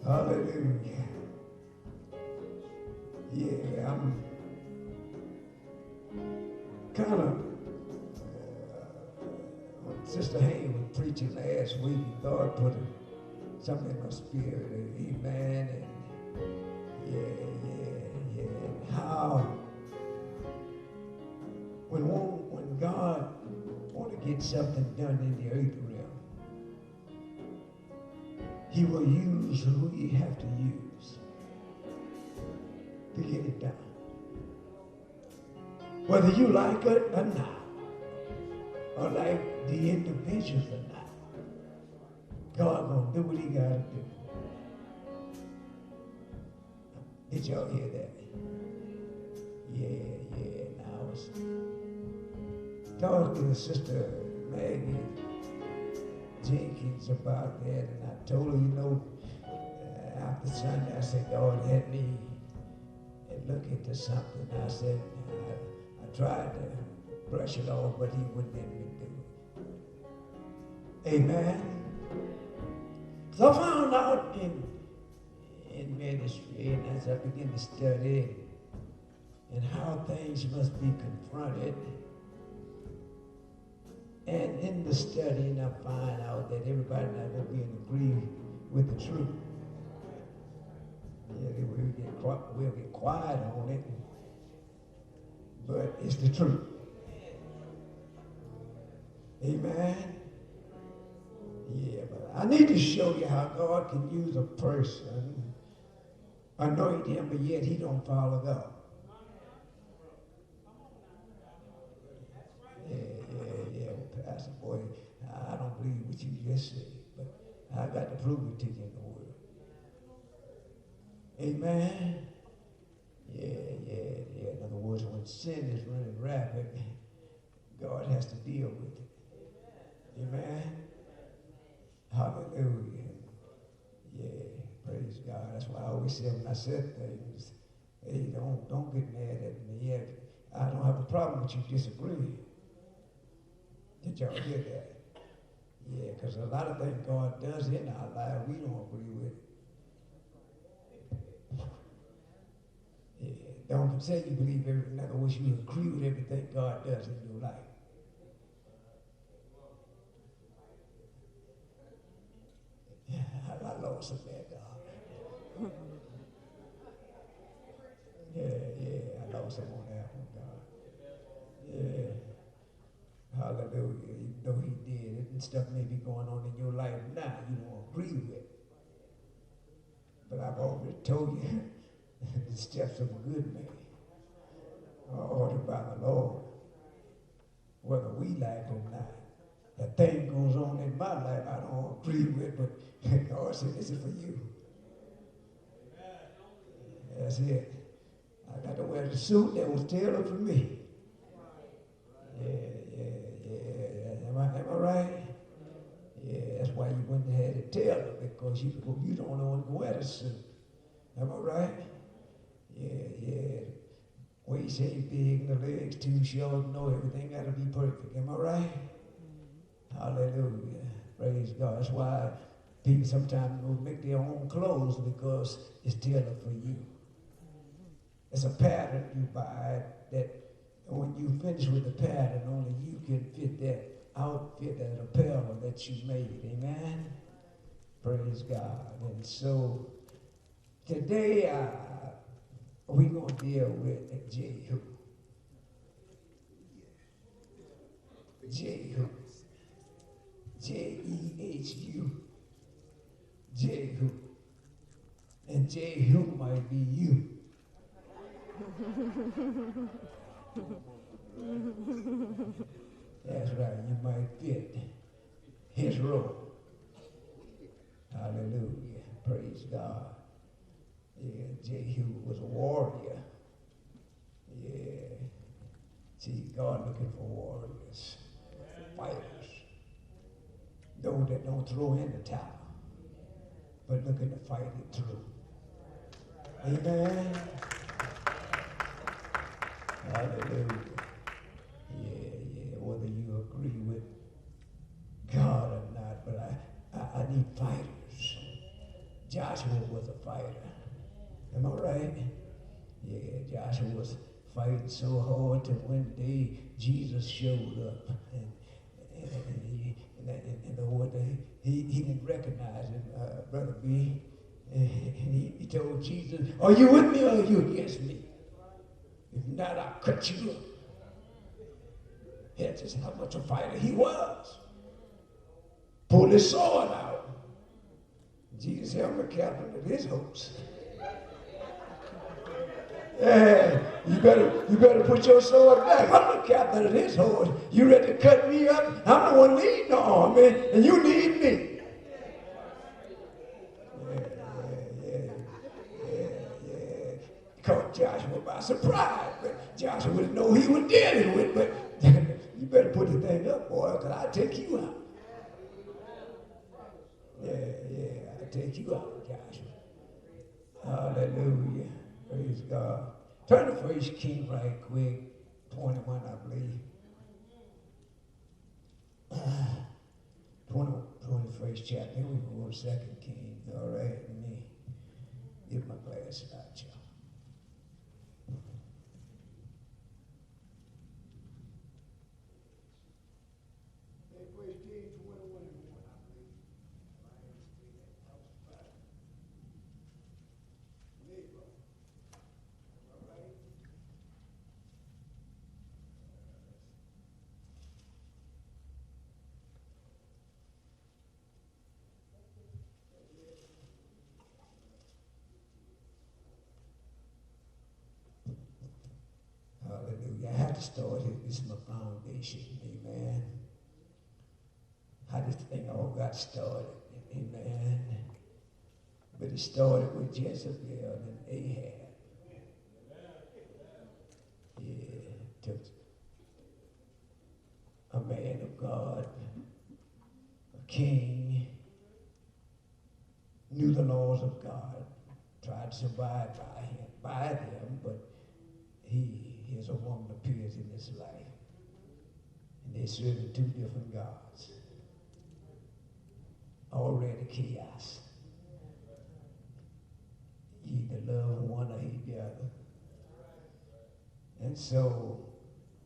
Hallelujah. Yeah, I'm kind of, when Sister Haynes was preaching last week, God put something in my spirit, amen, and yeah, and how when God want to get something done in the earth realm, He will use who He have to use to get it done. Whether you like it or not, or like the individuals or not, God gonna do what He gotta do. Did y'all hear that? Yeah. Now I was talking to Sister Maggie Jenkins about that, and I told her, after Sunday, I said, God, let me look into something. I said, I tried to brush it off, but He wouldn't let me do it. Amen. So I found out in ministry, and as I began to study and how things must be confronted, and in the studying, I find out that everybody not going to be in agreement with the truth. Yeah, we'll get quiet on it, but it's the truth. Amen. Yeah, but I need to show you how God can use a person, anoint him, but yet he don't follow God. Yeah, Pastor Boy, I don't believe what you just said, but I got to prove it to you in the Word. Amen. Yeah. In other words, when sin is running rapid, God has to deal with it. Amen. Hallelujah. Yeah, praise God. That's why I always say when I said things, hey, don't get mad at me. Yeah, I don't have a problem with you disagreeing. Did y'all hear that? Yeah, because a lot of things God does in our life, we don't agree with. Yeah, don't say you believe everything. In other words, you agree with everything God does in your life. Yeah, I lost it there, God. Yeah, I lost him on that one, God. Yeah. Hallelujah. Even though he did it, and stuff may be going on in your life now you don't agree with. But I've already told you the steps of a good man are ordered by the Lord, whether we like it or not. That thing goes on in my life I don't agree with, but God said, this is for you. That's it. I got to wear the suit that was tailored for me. Yeah. Am I right? Yeah, that's why you wouldn't have had it tailored, because you don't want to wear the suit. Am I right? Yeah. Waist ain't big, the legs too short. No, everything got to be perfect. Am I right? Hallelujah. Praise God. That's why people sometimes will make their own clothes, because it's tailored for you. It's a pattern you buy that when you finish with the pattern, only you can fit that outfit, that apparel that you made. Amen? Praise God. And so today we're going to deal with Jehu. Jehu. Jehu. Jehu. And Jehu might be you. That's right, you might fit his role. Hallelujah. Praise God. Yeah, Jehu was a warrior. Yeah. See, God looking for warriors, fighters. Those that don't throw in the towel, but looking to fight it through. Amen. Hallelujah. Yeah, whether you agree with God or not, but I need fighters. Joshua was a fighter. Am I right? Yeah, Joshua was fighting so hard till one day Jesus showed up. And the Lord, he didn't recognize him, Brother B. And he told Jesus, are you with me or are you against me? If not, I'll cut you up. That's just how much a fighter he was. Pulled his sword out. Jesus held the captain of his hopes. Yeah, you better put your sword back. I'm the captain of this horse. You ready to cut me up? I'm the one leading the army, and you need me. Yeah. Caught Joshua by surprise, but Joshua didn't know who he was dealing with. But you better put the thing up, boy, because I'll take you out. Yeah, I'll take you out, Joshua. Hallelujah. Praise God. Turn to 1 King right quick. 21, I believe. 21st chapter. Then we can go to 2 Kings. All right. Let me get my glasses out, y'all. Hallelujah. I had to start it. This is my foundation. Amen. How this thing all got started. Amen. But it started with Jezebel and Ahab. Yeah. Took a man of God, a king, knew the laws of God, tried to survive by them, but here's a woman appears in his life. And they're serving two different gods. Already chaos. You either love one or hate the other. And so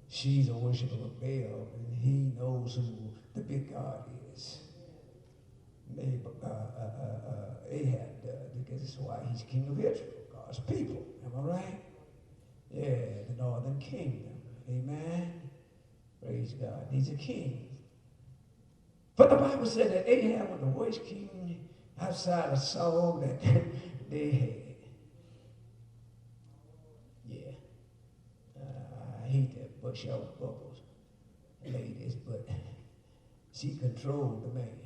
she's a worshiper of Baal, and he knows who the big God is. Ahab does, because that's why he's king of Israel, God's people. Am I right? Yeah, the northern kingdom. Amen. Praise God. He's a king. But the Bible said that Ahab was the worst king outside of Saul that they had. Yeah. I hate that bush out bubbles, ladies, but she controlled the man.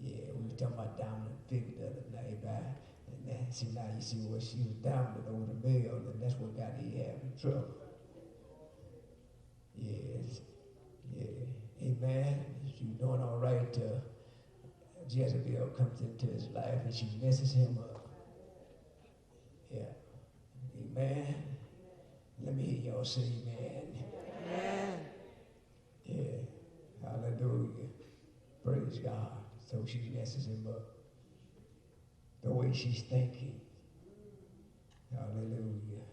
Yeah, we were talking about dominant figure the other night, right? And then, see, now you see what she was dominant over the male, and that's what got Ahab in trouble. Yes. Yeah. Amen. She's doing all right. Jezebel comes into his life and she messes him up. Yeah. Amen. Let me hear y'all say amen. Amen. Yeah. Hallelujah. Praise God. So she messes him up. The way she's thinking. Hallelujah.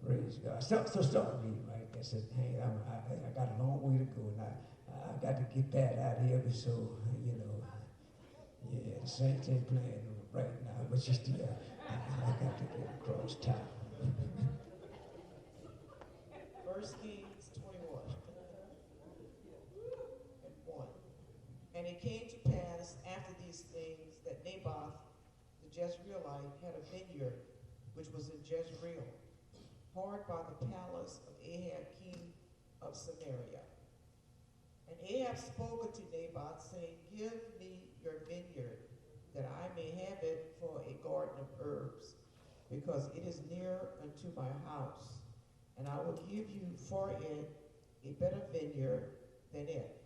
Praise God. So start reading, right? I said, hey, I got a long way to go, and I got to get that out here, so, yeah, the Saints ain't playing right now, but you still, I got to get across town. 1 Kings 21 and 1. And it came to pass after these things that Naboth the Jezreelite had a vineyard which was in Jezreel, hard by the palace of Ahab king of Samaria. And Ahab spoke unto Naboth, saying, give me your vineyard, that I may have it for a garden of herbs, because it is near unto my house, and I will give you for it a better vineyard than it.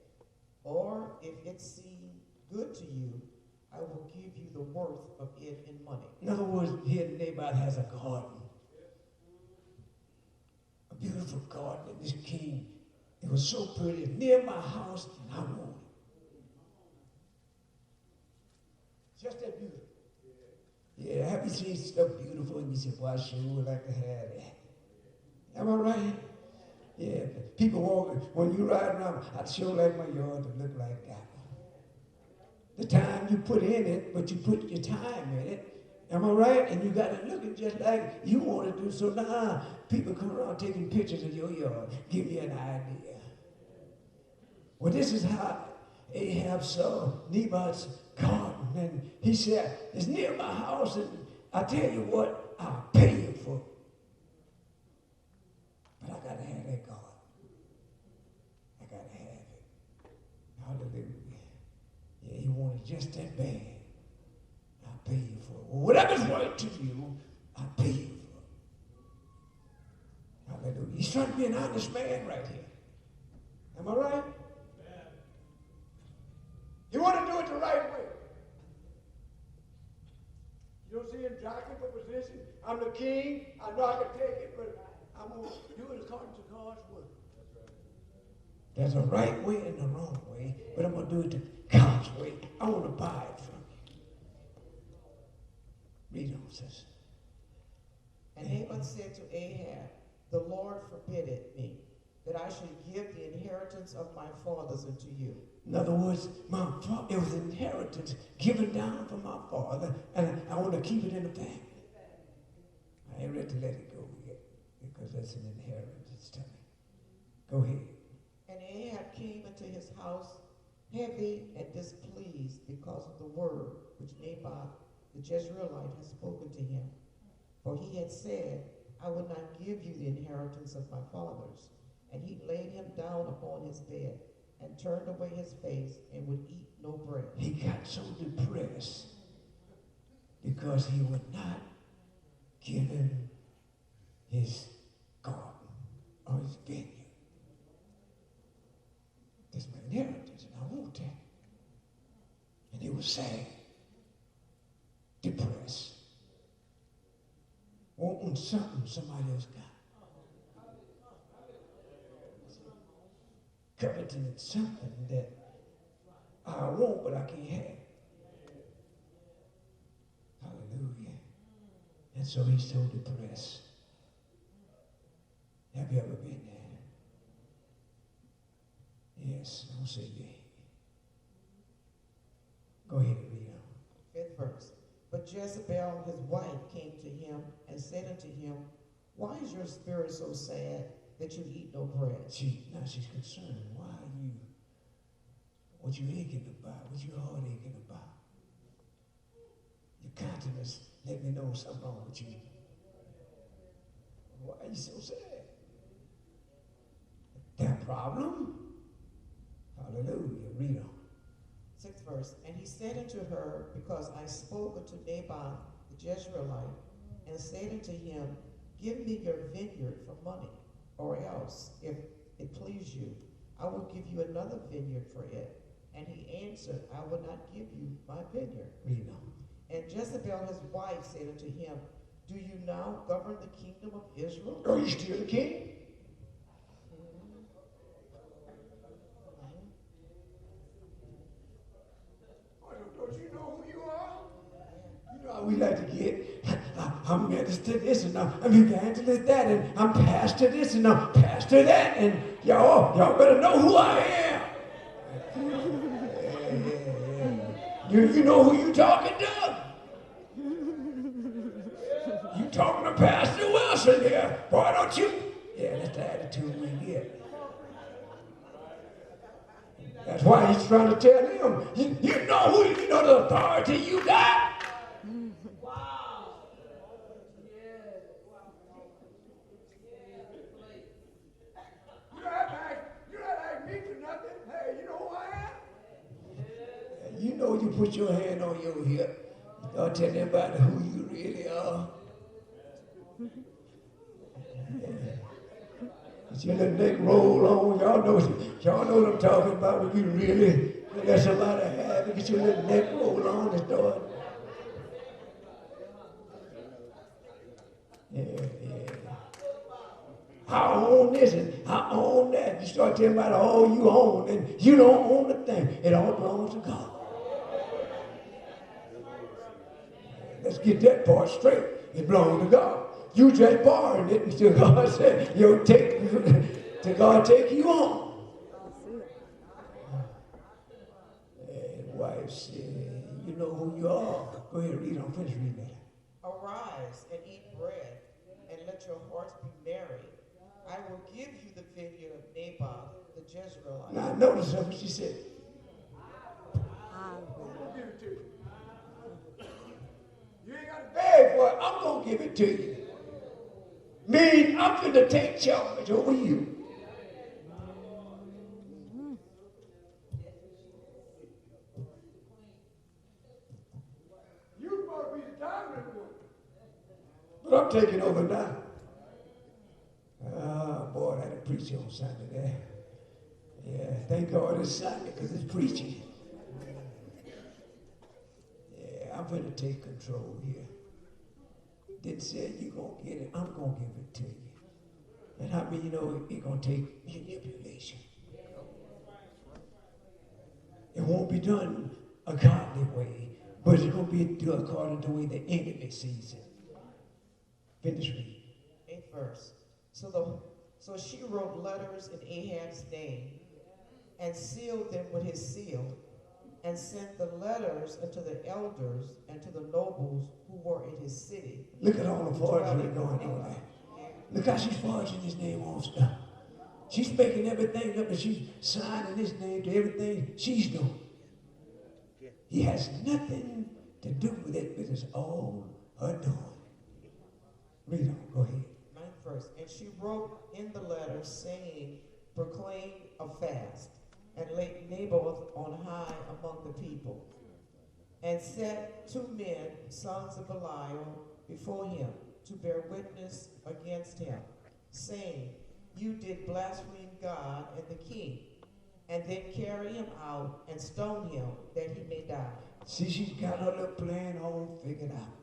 Or if it seem good to you, I will give you the worth of it in money. In other words, here Naboth has a garden. A beautiful garden that this king, it was so pretty, near my house, and I want it. Just that beautiful. Yeah, have you seen stuff beautiful and you say, well, I sure would like to have that. Am I right? Yeah, people walk, when you ride around, I'd sure like my yard to look like that. The time you put in it, but you put your time in it. Am I right? And you got it looking just like you want to do. So now people come around taking pictures of your yard. Give me an idea. Well, this is how Ahab saw Naboth's garden. And he said, it's near my house, and I tell you what, I'll pay you for it. But I got to have that garden. I got to have it. Hallelujah. Yeah, he wanted just that bad. I'll pay you for it. Well, whatever's right to you, I'll pay you for it. Hallelujah. He's trying to be an honest man right here. Am I right? You want to do it the right way. You don't see him jockeying for position. I'm the king. I know I can take it, but I'm going to do it according to God's word. There's a right way and a wrong way, but I'm going to do it the God's way. I want to buy it from you. Read on, sis. And Naboth said to Ahab, the Lord forbid it me, that I should give the inheritance of my fathers unto you. In other words, it was an inheritance given down from my father, and I want to keep it in the family. I ain't ready to let it go yet, because that's an inheritance to me. Go ahead. And Ahab came into his house heavy and displeased because of the word which Naboth the Jezreelite had spoken to him. For he had said, I will not give you the inheritance of my fathers. And he laid him down upon his bed and turned away his face and would eat no bread. He got so depressed because he would not give him his garden or his vineyard. That's my inheritance, and I want that. And he was sad, depressed, wanting something somebody else got. Coveting something that I want, but I can't have. Hallelujah. And so he's so depressed. Have you ever been there? Yes, don't say yeah. Go ahead and read on. 5th verse. But Jezebel, his wife, came to him and said unto him, why is your spirit so sad that you eat no bread? Now she's concerned. Why are you, what you aching about, what you heart aching about? Your countenance let me know something wrong with you. Why are you so sad? That problem? Hallelujah. Read on. 6th verse. And he said unto her, because I spoke unto Naboth the Jezreelite, and said unto him, give me your vineyard for money, or else, if it please you, I will give you another vineyard for it. And he answered, I will not give you my vineyard. Read on. And Jezebel his wife said unto him, do you now govern the kingdom of Israel? Are you still the king? Don't you know who you are? You know how we like to get, I'm minister this and I'm evangelist that and I'm pastor this and I'm pastor that and y'all better know who I am. You know who you talking to? You talking to Pastor Wilson here. Boy, don't you? Yeah, that's the attitude we get. That's why he's trying to tell him, you know who, you know the authority you got? Wow. You not like me for nothing. Hey, you know who I am? You know you put your hand on your hip. Don't tell anybody who you really are. Get your little neck roll on. Y'all know what I'm talking about when you really let somebody have it. Get your little neck roll on and start. Yeah. I own this and I own that. You start telling about all you own and you don't own the thing. It all belongs to God. Let's get that part straight. It belongs to God. You just borrowing it until God said, till God take you on. And wife said, you know who you are. Go ahead and read on. Finish reading that. Arise and eat bread, and let your hearts be merry. I will give you the vineyard of Naboth the Jezreelite. Now notice what she said. I'm going to give it to you. You ain't got to beg for it. I'm going to give it to you. Mean I'm going to take charge over you. You supposed to be the dominant one. But I'm taking over now. Oh, boy, I had a preacher on Sunday there. Yeah, thank God it's Sunday because it's preaching. Yeah, I'm going to take control here. Didn't say you're going to get it. I'm going to give it to you. And how many you know it's going to take manipulation? It won't be done a godly way, but it's going to be done according to the way the enemy sees it. Finish reading. 8th verse. So she wrote letters in Ahab's name and sealed them with his seal, and sent the letters unto the elders and to the nobles who were in his city. Look at all the forgery going on there. Look how she's forging his name on stuff. She's making everything up and she's signing his name to everything she's doing. He has nothing to do with it, but it's all her doing. Read on, go ahead. 9th verse. And she wrote in the letter, saying, proclaim a fast, and laid Naboth on high among the people, and set 2 men, sons of Belial, before him, to bear witness against him, saying, you did blaspheme God and the king, and then carry him out and stone him that he may die. See, she's got her little plan all figured out.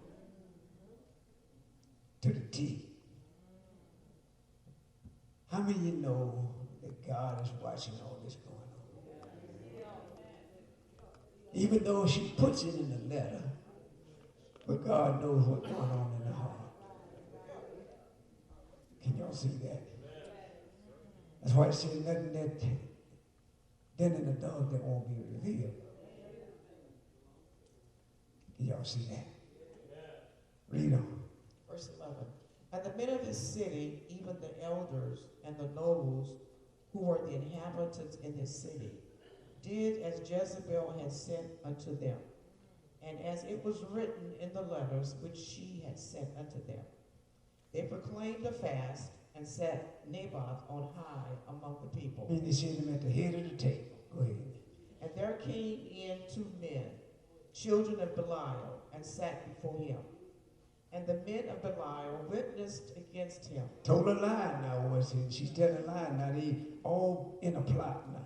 To the T. How many of you know that God is watching all this going on? Even though she puts it in the letter, but God knows what's going on in the heart. Can y'all see that? That's why it says nothing that then in the dark that won't be revealed. Can y'all see that? Read on. Verse 11. And the men of his city, even the elders and the nobles, who were the inhabitants in his city, did as Jezebel had sent unto them, and as it was written in the letters which she had sent unto them. They proclaimed a fast and set Naboth on high among the people. And they set him at the head of the table. Go ahead. And there came in 2 men, children of Belial, and sat before him. And the men of Belial witnessed against him. Told a lie now, was it? She's telling a lie now. They all in a plot now.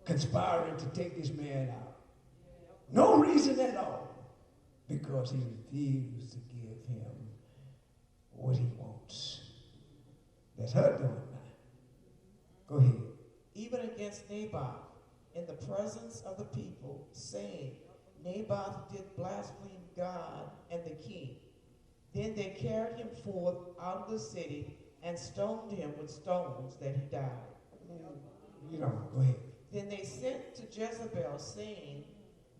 Conspiring to take this man out. No reason at all. Because he refused to give him what he wants. That's her doing now. Go ahead. Even against Naboth, in the presence of the people, saying, Naboth did blaspheme God and the king. Then they carried him forth out of the city and stoned him with stones that he died. You know, go ahead. Then they sent to Jezebel, saying,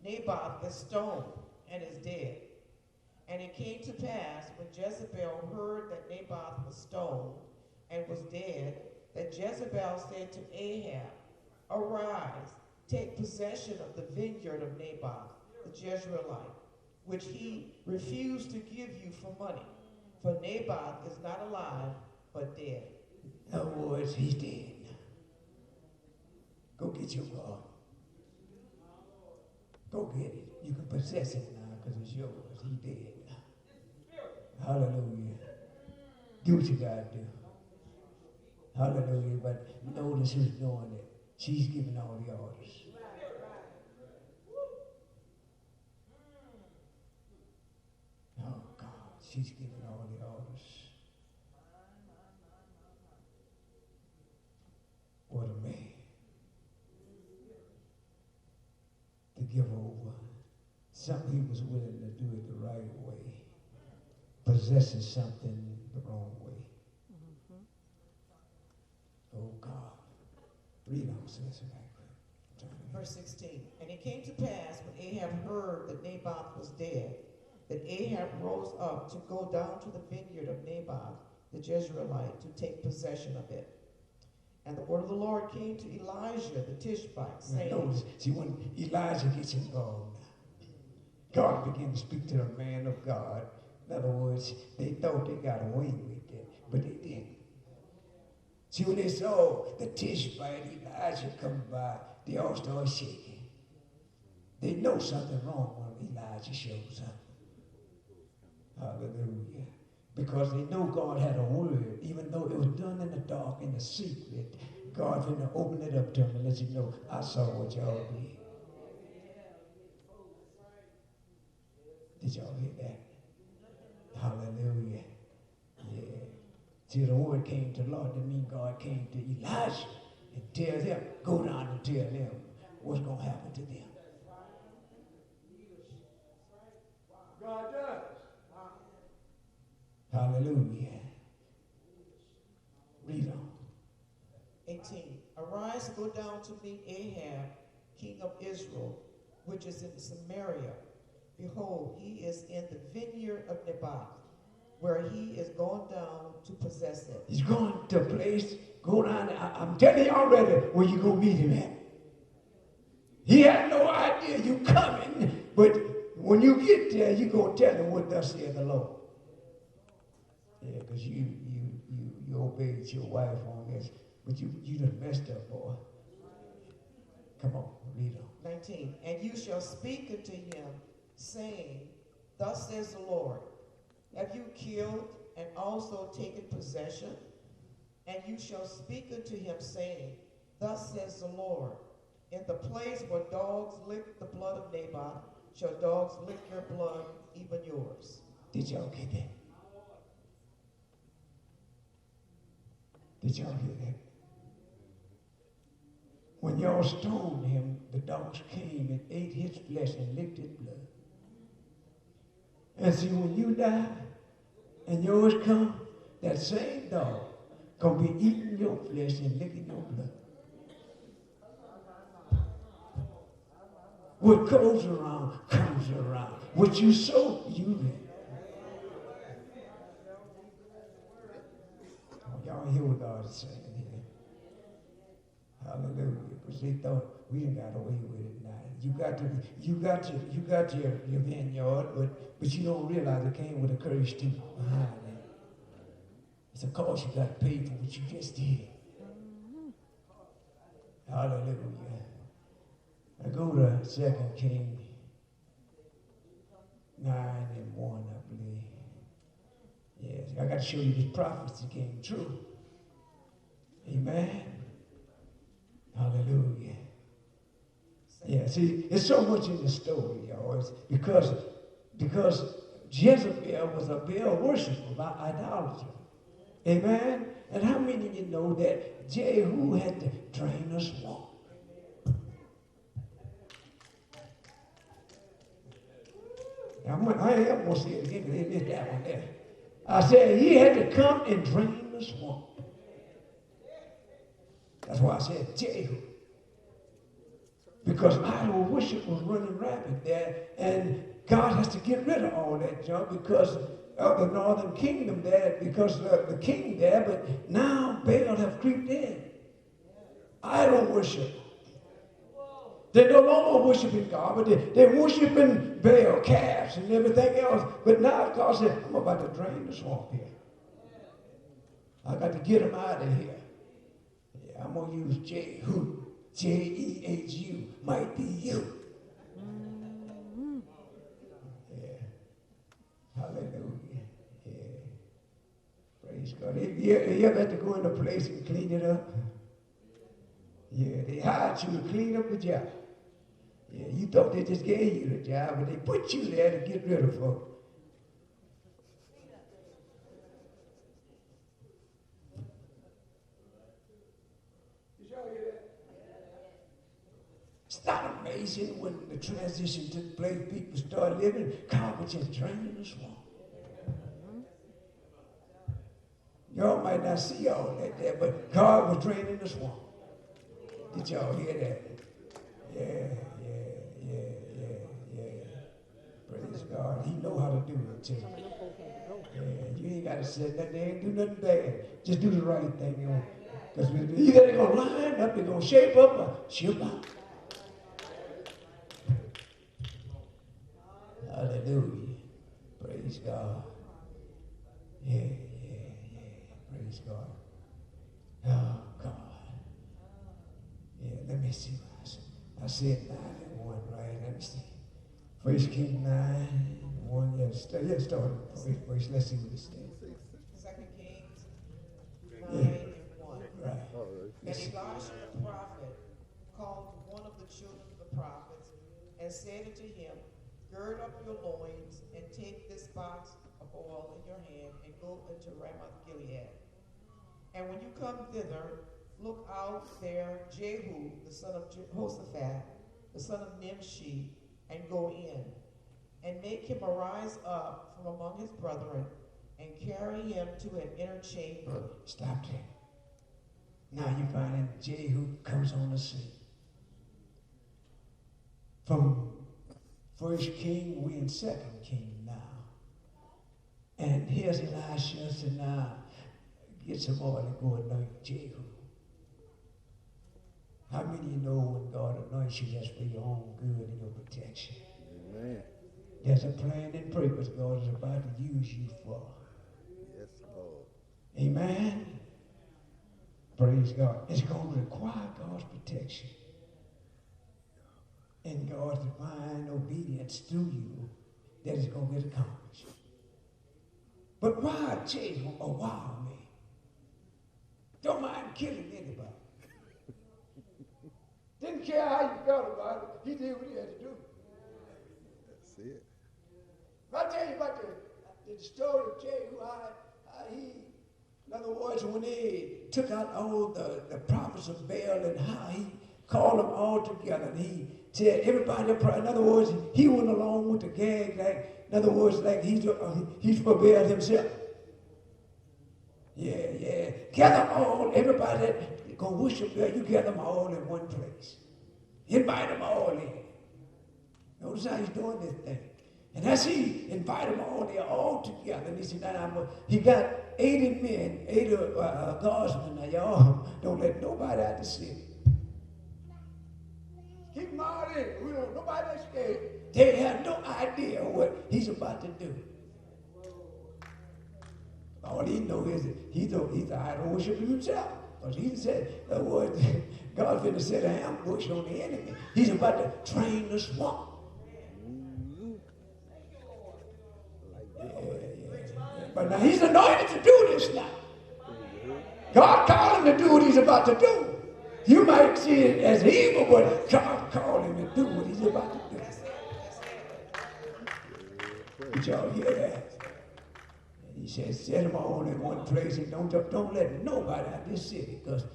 Naboth is stoned and is dead. And it came to pass, when Jezebel heard that Naboth was stoned and was dead, that Jezebel said to Ahab, arise, take possession of the vineyard of Naboth, the Jezreelite, which he refused to give you for money. For Naboth is not alive, but dead. In other words, he's dead. Go get your God. Go get it. You can possess it now because it's yours. He's dead. Hallelujah. Do what you got to do. Hallelujah. But notice who's doing it. She's giving all the orders. Oh, God. She's giving all the orders. What a man. To give over something he was willing to do it the right way, possesses something the wrong way. Oh God. Read on, says Verse 16. And it came to pass when Ahab heard that Naboth was dead, that Ahab rose up to go down to the vineyard of Naboth the Jezreelite to take possession of it. And the word of the Lord came to Elijah the Tishbite, saying, notice, see, when Elijah gets involved, God began to speak to the man of God. In other words, they thought they got away with it, but they didn't. See, when they saw the Tishbite, Elijah come by, they all started shaking. They know something wrong when Elijah shows up. Hallelujah. Because they know God had a word, even though it was done in the dark, in the secret. God finna open it up to them and let you know, I saw what y'all did. Did y'all hear that? Hallelujah. Yeah. See, the word came to the Lord. That means God came to Elijah and tell them, go down and tell them what's going to happen to them. God does. Hallelujah. Read on. 18. Arise and go down to meet Ahab, king of Israel, which is in Samaria. Behold, he is in the vineyard of Naboth, where he is going down to possess it. He's going to a place, go down there. I'm telling you already where you going to meet him at. He had no idea you coming, but when you get there, you're going to tell him what thus saith the Lord. Yeah, because you obeyed your wife on this, but you done messed up, boy. Come on, read on. 19. And you shall speak unto him, saying, thus says the Lord, have you killed and also taken possession? And you shall speak unto him, saying, thus says the Lord, in the place where dogs lick the blood of Naboth, shall dogs lick your blood, even yours. Did y'all get that? Did y'all hear that? When y'all stoned him, the dogs came and ate his flesh and licked his blood. And see, when you die and yours come, that same dog gonna be eating your flesh and licking your blood. What goes around comes around. What you sow, you reap. Y'all hear what God is saying here. Hallelujah. Because they thought we didn't got away with it now. You got your vineyard, but you don't realize it came with a curse too behind it. It's a cost you got to pay for what you just did. Hallelujah. I go to 2 Kings 9:1, I believe. Yes, I got to show you this prophecy came true. Amen. Hallelujah. Yeah, see, there's so much in the story, y'all. It's because Jezebel was a Baal worshiper, idolater. Amen. And how many of you know that Jehu had to drain a swamp? I am going to say it again because they did that one there. I said he had to come and drain the swamp. That's why I said Jehu. Because idol worship was running rampant there, and God has to get rid of all that junk because of the northern kingdom there, because of the king there, but now Baal have creeped in. Idol worship. They're no longer worshiping God, but they're worshiping Baal calves and everything else. But now God said, I'm about to drain the swamp here. I got to get them out of here. Yeah, I'm going to use Jehu. Jehu might be you. Yeah. Hallelujah. Yeah. Praise God. You ever have to go in a place and clean it up? Yeah, they hired you to clean up the job. Yeah, you thought they just gave you the job, but they put you there to get rid of folks. Did y'all hear that? Stop them amazing when the transition took place, people started living, God was just draining the swamp. Y'all might not see all that there, but God was draining the swamp. Did y'all hear that? Yeah. Praise God. He know how to do it too. Yeah, you ain't got to say nothing. They ain't do nothing bad. Just do the right thing. Because either they're going to line up, they're going to shape up, or ship out. Hallelujah. Praise God. Yeah. Praise God. Oh, God. Yeah, let me see what I said 9 and 1, right? Let me see. 1 Kings 9:1. Yeah, start first. Let's see what it says. 2 Kings 9:1. Right. And Elisha the prophet called one of the children of the prophets and said unto him, Gird up your loins and take this box of oil in your hand and go into Ramoth Gilead. And when you come thither, look out there Jehu, the son of Jehoshaphat, the son of Nimshi, and go in, and make him arise up from among his brethren, and carry him to an inner chamber. Stop there. Now you find that Jehu comes on the scene. From 1 King, we in 2 King now. And here's Elisha said, now get some oil and go anoint Jehu. How many of you know when God anoints you, that's for your own good and your protection? Amen. There's a plan and purpose God is about to use you for. Yes, Lord. Amen. Praise God. It's going to require God's protection and God's divine obedience through you that is going to get accomplished. But why Jehu a wild man? Don't mind killing anybody. Didn't care how you felt about it. He did what he had to do. That's it. If I tell you about the story of Jehu, how he, in other words, when they took out all the prophets of Baal and how he called them all together and he said everybody, in other words, he went along with the gang, like, in other words, like he's for Baal himself. Yeah. Gather all, everybody that gonna worship Baal, you gather them all in one place. Invite them all in. Notice how he's doing this thing. And as he invited them all, they're all together. And he said, he got 80 men, 80 guardsmen. Now, y'all don't let nobody out the city. Keep them all in. We don't, nobody scared. They have no idea what he's about to do. All he knows is that he's the idol worshiper himself. Because he said, in other words, God's going to set an ambush on the enemy. He's about to train the swamp. Yeah. But now he's anointed to do this now. God called him to do what he's about to do. You might see it as evil, but God called him to do what he's about to do. Did y'all hear that? He said, set them all in one place and don't let nobody out of this city, because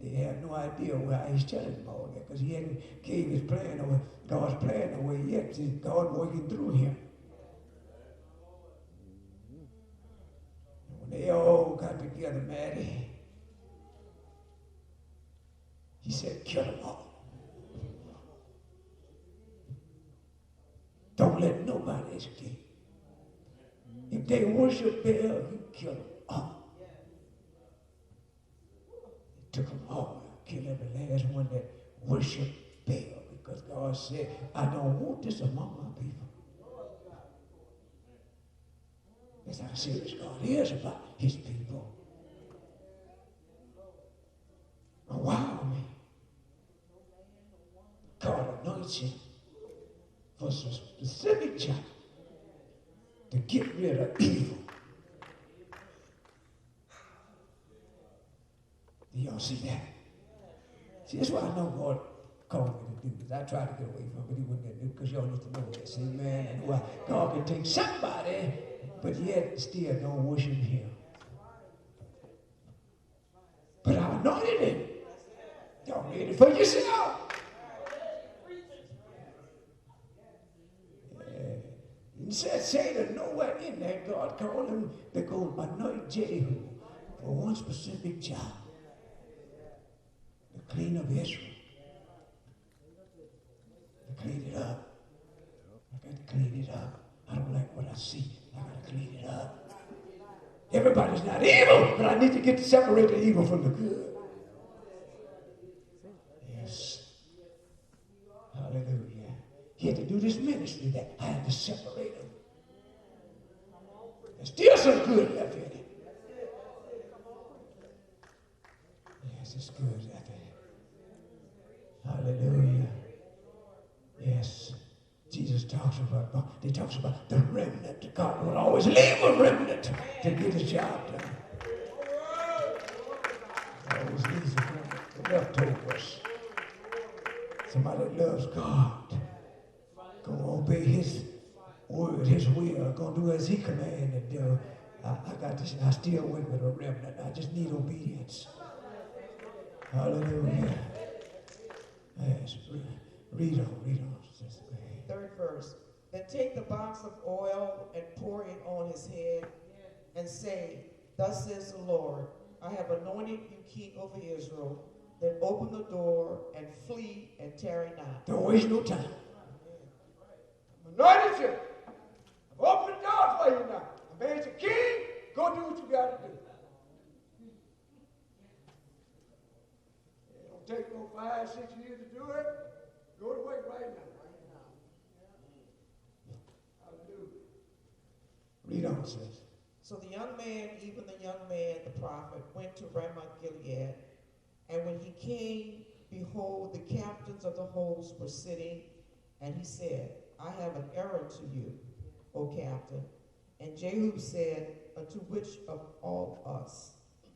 they have no idea why he's telling them all that, because he hadn't gave his plan or God's plan away yet. See, God working through him. And when they all got together, Maddie, he said, kill them all. Don't let nobody escape. If they worship Baal, you kill them all. They took them all. Kill every last one that worshiped Baal, because God said, I don't want this among my people. That's how serious God is about his people. A wild man. God anoints him for a specific job. To get rid of evil. Do y'all see that? See, that's why I know God called me to do this. I tried to get away from it, but he wouldn't let me, because y'all need to know this. Amen. And why God can take somebody, but yet still don't worship him. But I anointed him. Y'all read it for yourself. And said Satan nowhere in there. God called him to go anoint Jehu for one specific job. To clean up Israel. To clean it up. I got to clean it up. I don't like what I see. I got to clean it up. Everybody's not evil, but I need to get to separate the evil from the good. Yes. Hallelujah. He had to do this ministry that I had to separate them. There's still some good left in it. Yes, it's good left in it. Hallelujah. Yes. Jesus talks about the remnant. God will always leave a remnant to get his job done. Always leaves a remnant, the leftovers. Somebody that loves God, gonna obey his word, his will, gonna do as he commanded. I got this. I still went with a remnant. I just need obedience. Hallelujah. Yes. Read on. Third verse. Then take the box of oil and pour it on his head and say, thus says the Lord, I have anointed you king over Israel. Then open the door and flee and tarry not. Don't waste no time. I'm anointed you. I've opened the door for you now. I made you king. Go do what you got to do. It don't take no 5, 6 years to do it. Go to work right now. Read on, sis. So the young man, even the young man, the prophet, went to Ramoth Gilead. And when he came, behold, the captains of the host were sitting. And he said, I have an errand to you, O captain. And Jehu said, unto which of all us?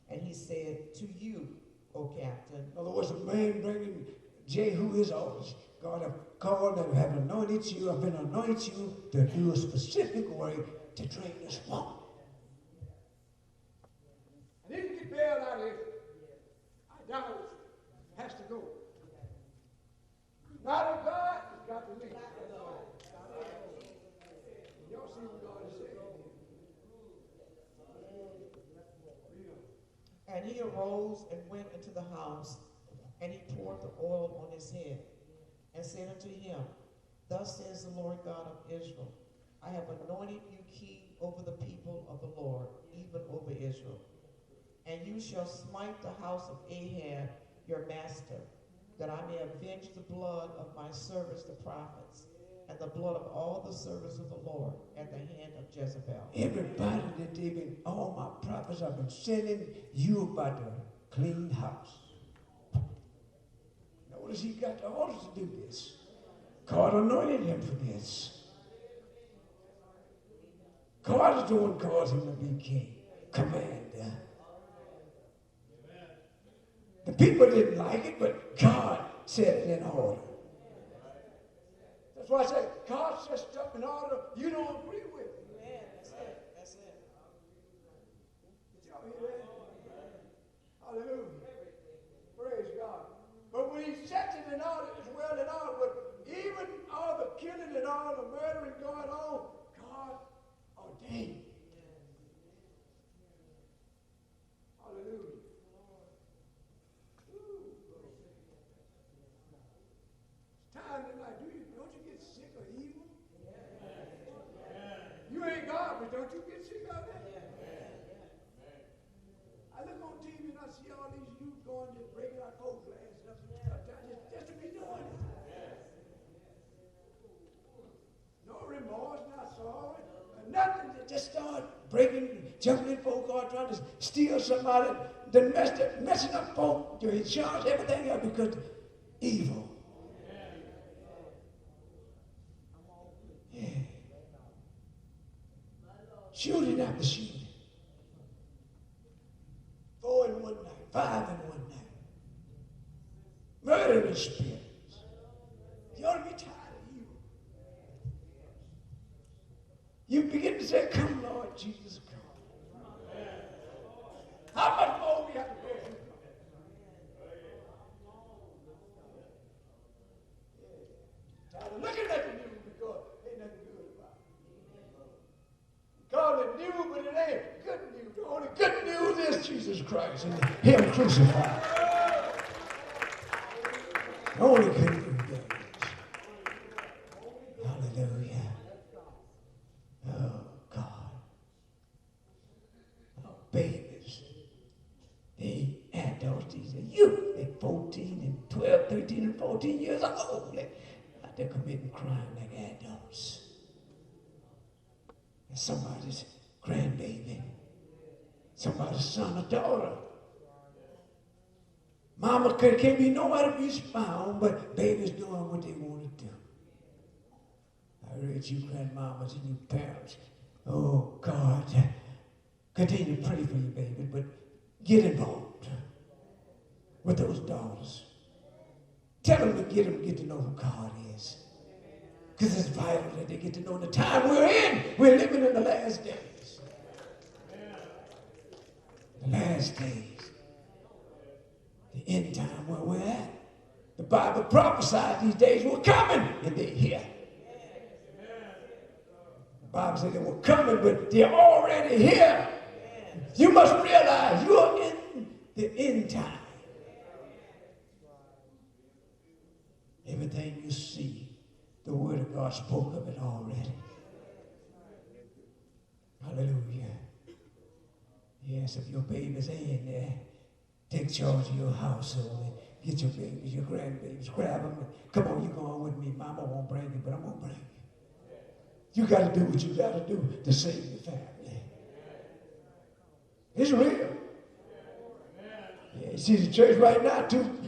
And he said, to you, O captain. In other words, a man bringing Jehu his orders. God have called and have anointed you. I've been anointed you to do a specific work to train this woman. I need to get bailed out of here. Idolatry has to go. Not of God, it's got to leave. Y'all see what God is saying? And he arose and went into the house, and he poured the oil on his head, and said unto him, thus says the Lord God of Israel, I have anointed you king over the people of the Lord, even over Israel. And you shall smite the house of Ahab, your master, that I may avenge the blood of my servants the prophets, and the blood of all the servants of the Lord at the hand of Jezebel. Everybody that they've been, all my prophets I've been sending you about the clean house. Notice he got the orders to do this. God anointed him for this. God is the one causing him to be king, commander. The people didn't like it, but God set it in order. That's why I say, God set stuff in order you don't agree with. Amen. That's it. That's it. Did y'all hear that? Hallelujah. Praise God. But when he sets it in order, it's well in order. But even all the killing and all the murdering going on, God ordained. Hallelujah. It's time tonight. Don't you get sick of evil? You ain't God, but don't you get sick of it? I look on TV and I see all these youth going just breaking out cold glass stuff, just to be doing it. No remorse, not sorry, nothing. They just start breaking, jumping in folk car, trying to steal somebody, then messing up folk, your insurance, everything else because evil. Yeah. Shooting after shooting. 4 in one night, 5 in one night. Murdering spirits. You ought to be tired of evil. You begin to say, come, Lord Jesus, come. How much more we have to go through? Tired of looking at the news because ain't nothing good about it. Call it new, but it ain't good news. The only good news is Jesus Christ and Him crucified. The only good news there is. Hallelujah. Oh, God. Oh, babies. They adults, these are youth. They're 14 and 12, 13 and 14 years old. Out there committing crime like adults. And somebody's grandbaby. Somebody's son or daughter. Mama can't be nowhere to be found, but baby's doing what they want to do. I urge you grandmamas and you parents, oh God, continue to pray for your baby, but get involved with those daughters. Tell them to get to know who God is. Because it's vital that they get to know the time we're in. We're living in the last days. The last days. The end time where we're at. The Bible prophesied these days were coming, and they're here. The Bible said they were coming, but they're already here. You must realize you are in the end time. Everything you see, the Word of God spoke of it already. Hallelujah. Yes, if your babies ain't in there, take charge of your household and get your babies, your grandbabies, grab them. And, come on, you going with me. Mama won't bring you, but I'm going to bring you. You got to do what you got to do to save your family. It's real. Yeah, you see the church right now,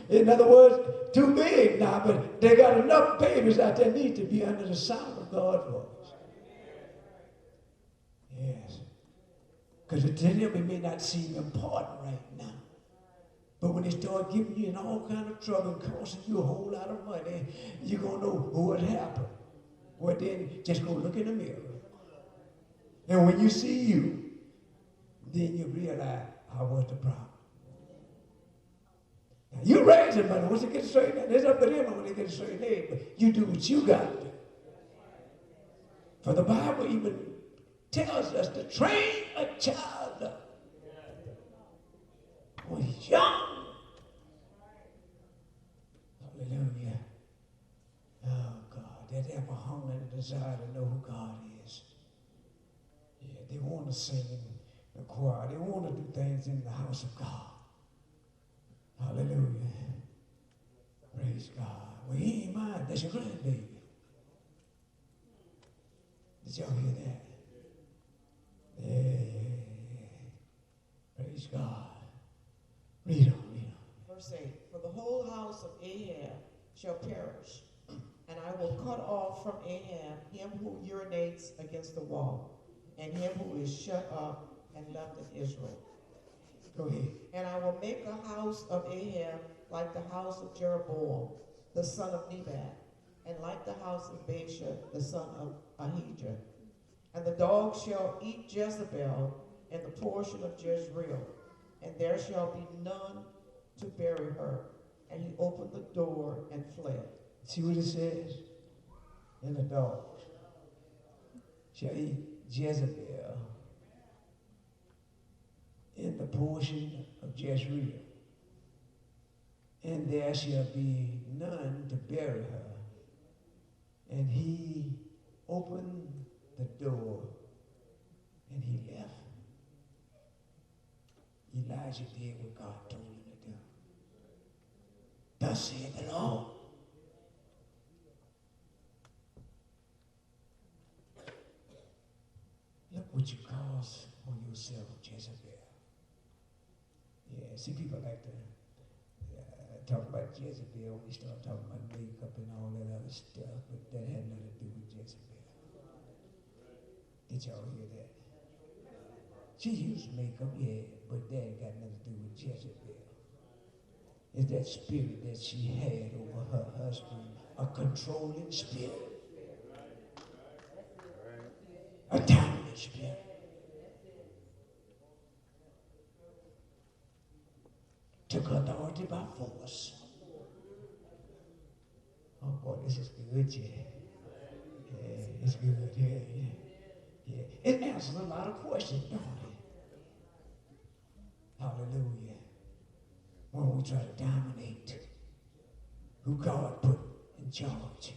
in other words, too big now, but they got enough babies out there need to be under the sound of God's voice. Yes. Because to them it may not seem important right now. But when they start giving you in all kind of trouble and costing you a whole lot of money, you're going to know what happened. Well, then just go look in the mirror. And when you see you, then you realize how was the problem. Now, you raise them, but once they get a certain age, it's up to them when they get a certain age, but you do what you got to do. For the Bible even tells us to train a child up when he's young. Hallelujah. Oh, God. They have a hunger and a desire to know who God is. Yeah, they want to sing in the choir. They want to do things in the house of God. Hallelujah. Praise God. Well, he ain't mine. That's your grandbaby. Did y'all hear that? Yeah. Praise God. Read on. Verse 8, for the whole house of Ahab shall perish, and I will cut off from Ahab him who urinates against the wall, and him who is shut up and left in Israel. Go ahead. And I will make a house of Ahab like the house of Jeroboam, the son of Nebat, and like the house of Baasha, the son of Ahijah. And the dogs shall eat Jezebel and the portion of Jezreel, and there shall be none to bury her. And he opened the door and fled. See what it says? And the dogs shall eat Jezebel in the portion of Jezreel, and there shall be none to bury her. And he opened the door, and he left. Elijah did what God told him to do. Thus saith the Lord. Look what you cause on yourself, Jezebel. Yeah, see, people like to talk about Jezebel when we start talking about makeup and all that other stuff, but that had nothing to do with Jezebel. Did y'all hear that? She used makeup, yeah, but that ain't got nothing to do with Jezebel. It's that spirit that she had over her husband, a controlling spirit, a dominant spirit. Took authority by force. Oh boy, this is good, yeah. Yeah, it's good, yeah. And answers a lot of questions, don't it? Hallelujah. When we try to dominate who God put in charge.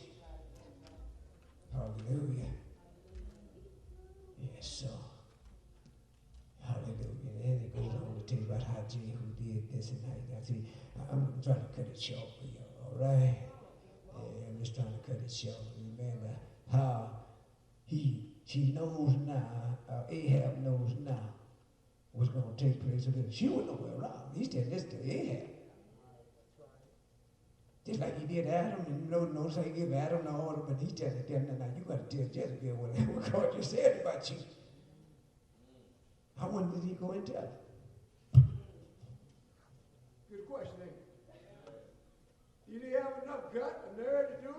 Hallelujah. Yes, sir. Hallelujah. And then it goes on to tell you about how Jehu did this and how he got. See, I'm trying to cut it short for you, all right? Yeah, I'm just trying to cut it short. Remember how she knows now, Ahab knows now what's going to take place. She was nowhere around. He's telling this to Ahab. Just like he did Adam, and notice how he gave Adam the order, but he's telling them, now you got to tell Jezebel what God just said about you. How when did he go and tell her? Good question, ain't it? Did he have enough gut and nerve to do it?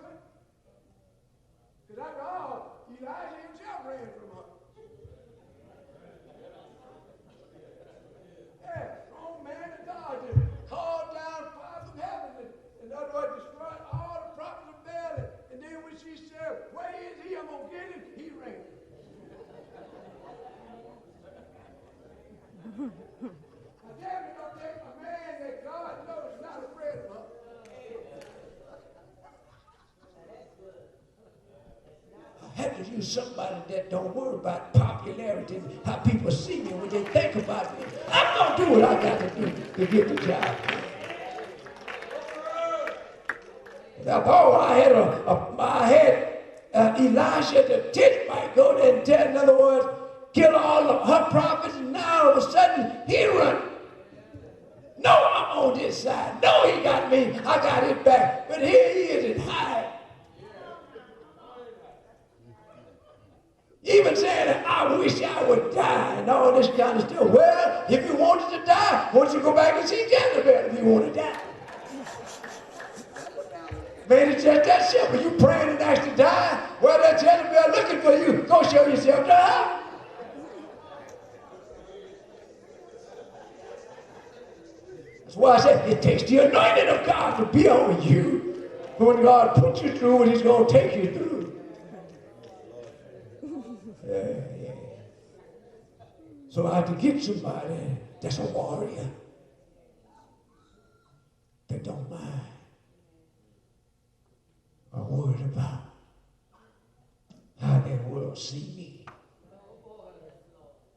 Because after all, Elijah himself ran from her. Yeah, strong man of God just called down fire from heaven and other words, destroyed all the prophets of Baal. And then when she said, where is he? I'm going to get him. He ran. I damn it, don't take a man that God knows is not afraid of her. I have to use somebody that don't worry about popularity, how people see me, what they think about me. I'm going to do what I got to do to get the job. Now, Paul, I had Elisha the tent might go there and tell, in other words, kill all of her prophets, and now all of a sudden he run. No, I'm on this side. No, he got me. I got it back. But here he is in hide. Even saying, I wish I would die and all this kind of stuff. Well, if you wanted to die, why don't you go back and see Jezebel if you want to die? Man, it's just that simple. You praying and ask to die, well, that Jezebel looking for you. Go show yourself die. That's why I said it takes the anointing of God to be on you. But when God puts you through what he's going to take you through. Yeah. So I have to get somebody that's a warrior that don't mind or worried about how that world see me.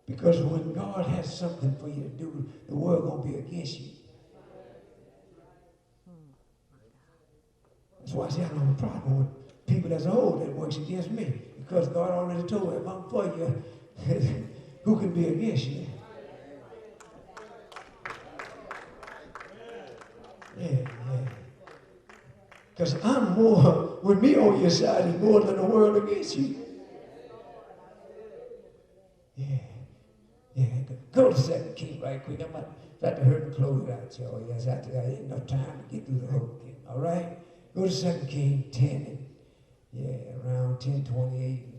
Because when God has something for you to do, the world gonna be against you. That's why I say I don't have a problem with people that's old that works against me. Because God already told me, if I'm for you, who can be against you? Yeah. Because I'm more, with me on your side is more than the world against you. Yeah. Go to 2 Kings right quick. I'm about to hurt and close it out, y'all. Yes, I ain't enough time to get through the whole thing. All right? Go to 2 Kings 10. Around 10:28.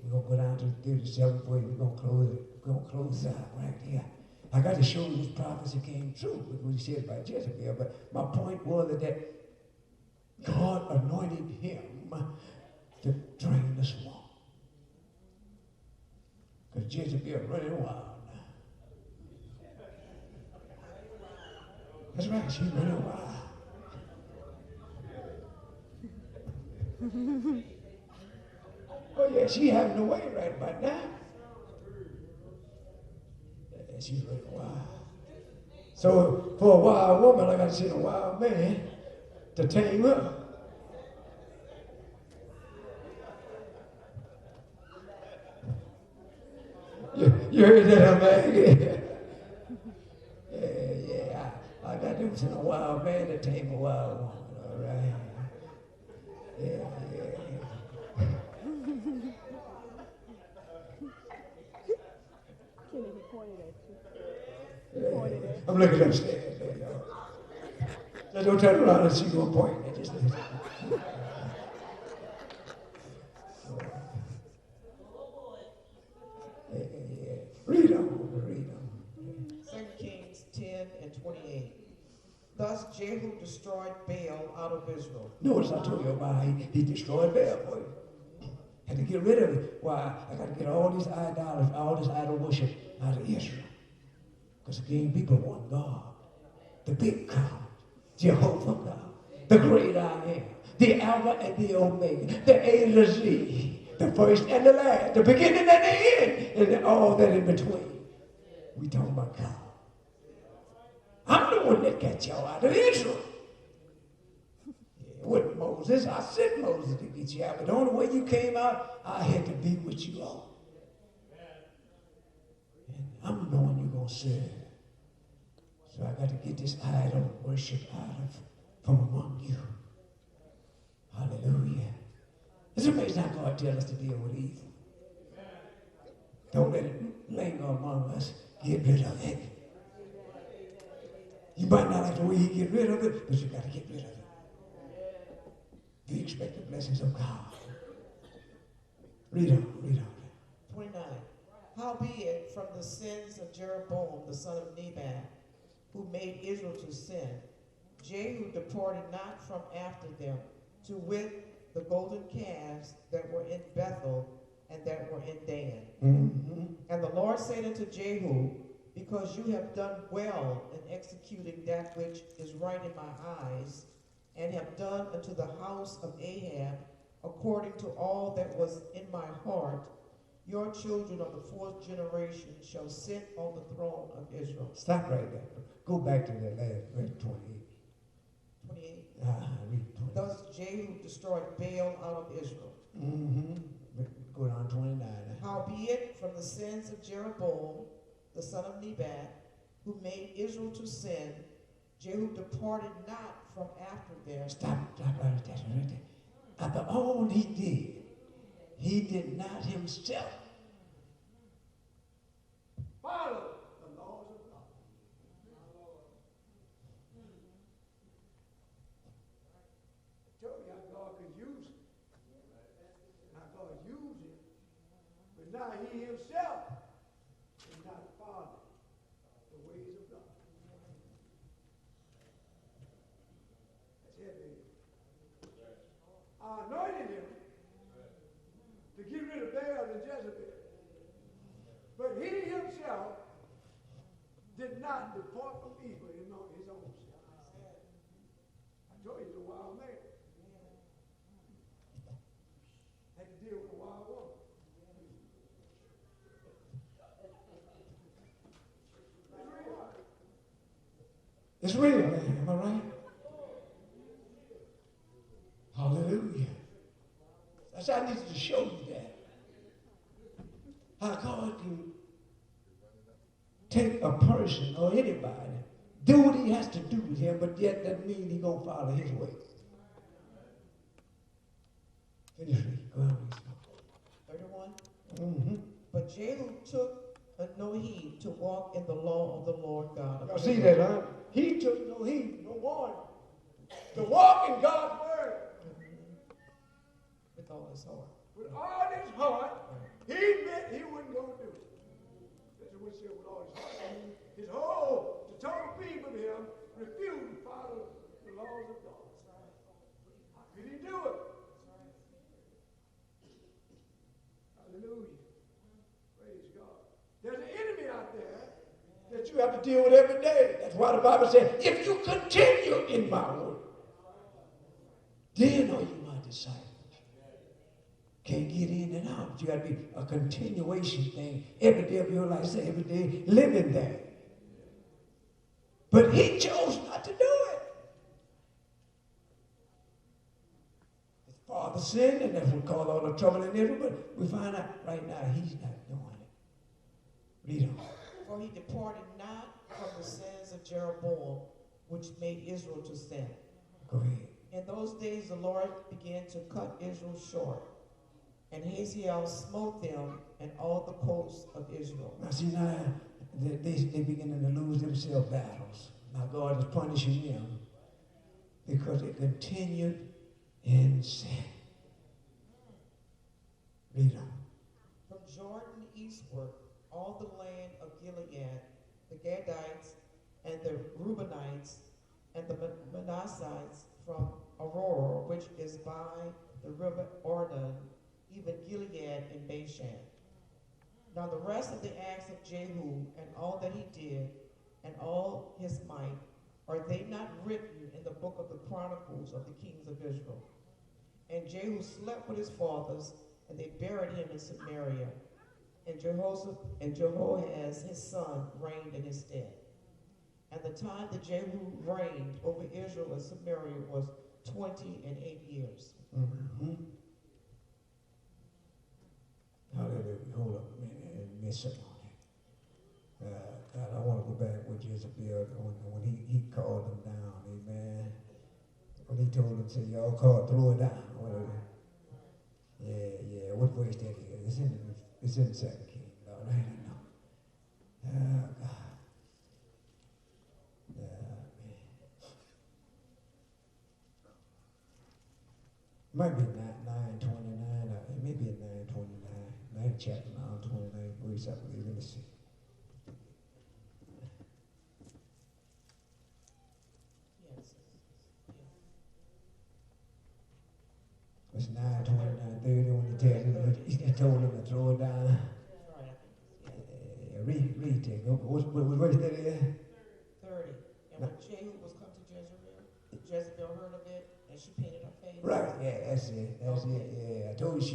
We're going to go down to 37 for you. We're going to close it. We're going to close it out right here. I got to show you this prophecy came true with what he said about Jezebel. But my point was that God anointed him to drain the swamp. Because Jezebel running wild now. That's right, she's running wild. Oh yeah, she having a way right about now. Yeah, she's running wild. So for a wild woman, I got to send a wild man to tame her. You heard that, man? Yeah. I got to send a wild man to tame a wild woman, all right? Yeah. I'm looking upstairs, y'all. Just don't turn around and see no point. Just read on. 2 Kings 10 and 28. Thus Jehu destroyed Baal out of Israel. Notice I told you about how he destroyed Baal for you. Got to get rid of it. Why? I got to get all these idolatry, all this idol worship out of Israel. Because again, people want God, the big God, Jehovah God, the great I am, the Alpha and the Omega, the A to Z, the first and the last, the beginning and the end, and all that in between. We talking about God. I'm the one that got y'all out of Israel. It wasn't Moses. I sent Moses to get you out, but the only way you came out, I had to be with you all. And I'm the one you're going to serve. So I got to get this idol worship from among you. Hallelujah. It's amazing how God tells us to deal with evil. Don't let it linger among us. Get rid of it. You might not like the way you get rid of it, but you got to get rid of it. Do you expect the blessings of God? Read on, read on. 29. Howbeit, from the sins of Jeroboam, the son of Nebat, who made Israel to sin, Jehu departed not from after them, to wit, the golden calves that were in Bethel and that were in Dan. Mm-hmm. And the Lord said unto Jehu, because you have done well in executing that which is right in my eyes, and have done unto the house of Ahab according to all that was in my heart, your children of the fourth generation shall sit on the throne of Israel. Stop right there. Go back to that last verse 28. 28. Read 28. Thus Jehu destroyed Baal out of Israel. Mm-hmm. Go down 29. Howbeit, from the sins of Jeroboam, the son of Nebat, who made Israel to sin, Jehu departed not from after them. Stop right there. After all he did not himself follow the laws of God. I told you how God could use it. How God used it. But now he himself is not following the ways of God. That's heavy. I anointed him to get rid of Baal and Jezebel. But he himself did not depart from evil in his own self. I told you he's a wild man. Had to deal with a wild woman. It's real, man. Am I right? Hallelujah. That's I needed to show you that. How God can take a person or anybody, do what he has to do with him, but yet that means he's going to follow his way. Finish reading. Go ahead. 31. Mm-hmm. But Jehu took no heed to walk in the law of the Lord God of Y'all Israel. see that, huh? He took no heed, no warning. To walk in God's word. With all his heart. With all his heart, he meant he wasn't going to do it. That's what he said, with all his heart. His whole, the total being of him, refused to follow the laws of God. How could he do it? Hallelujah. Praise God. There's an enemy out there that you have to deal with every day. That's why the Bible said, if you continue in my word, then are you my disciples. Can't get in and out. You got to be a continuation thing. Every day of your life, say every day, living there. But he chose not to do it. His father sinned, and that's what caused all the trouble in Israel. But we find out right now he's not doing it. Read on. For he departed not from the sins of Jeroboam, which made Israel to sin. Go ahead. In those days the Lord began to cut Israel short, and Hazael smote them and all the coasts of Israel. Now see, now they beginning to lose themselves battles. Now God is punishing them because they continued in sin. Read on. From Jordan eastward, all the land of Gilead, the Gadites and the Reubenites and the Manassites from Aurora, which is by the river Arnon, even Gilead and Bashan. Now the rest of the acts of Jehu and all that he did and all his might, are they not written in the book of the Chronicles of the kings of Israel? And Jehu slept with his fathers, and they buried him in Samaria. And Jehoahaz his son reigned in his stead. And the time that Jehu reigned over Israel and Samaria was 28 years. Mm-hmm. Hallelujah. Hold up a minute and miss something on it. God, I want to go back with Jezebel when he called them down, amen. When he told them, say, y'all call, throw it down, whatever. Yeah, what verse that is? It's in 2 Kings, Lord, I don't know. God. Man. Might be 9:29, it may be 9:29, 9th chapter, 29 verse, I believe. Let me see. It's 9:29:30 when he told him to throw it down. Read it. What verse that is? 30. And when Jehu was come to Jezebel heard of it, and she painted her face. Right, yeah, that's it. Yeah, I told you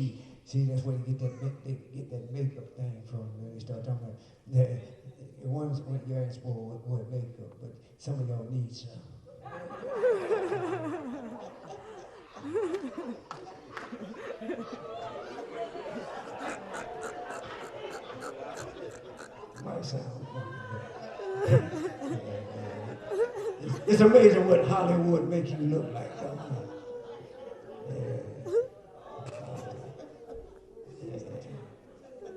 see, that's where you get that makeup thing from. When they start talking about ones when you're in sport with makeup, but some of y'all need some. Might sound funny, but it's amazing what Hollywood makes you look like.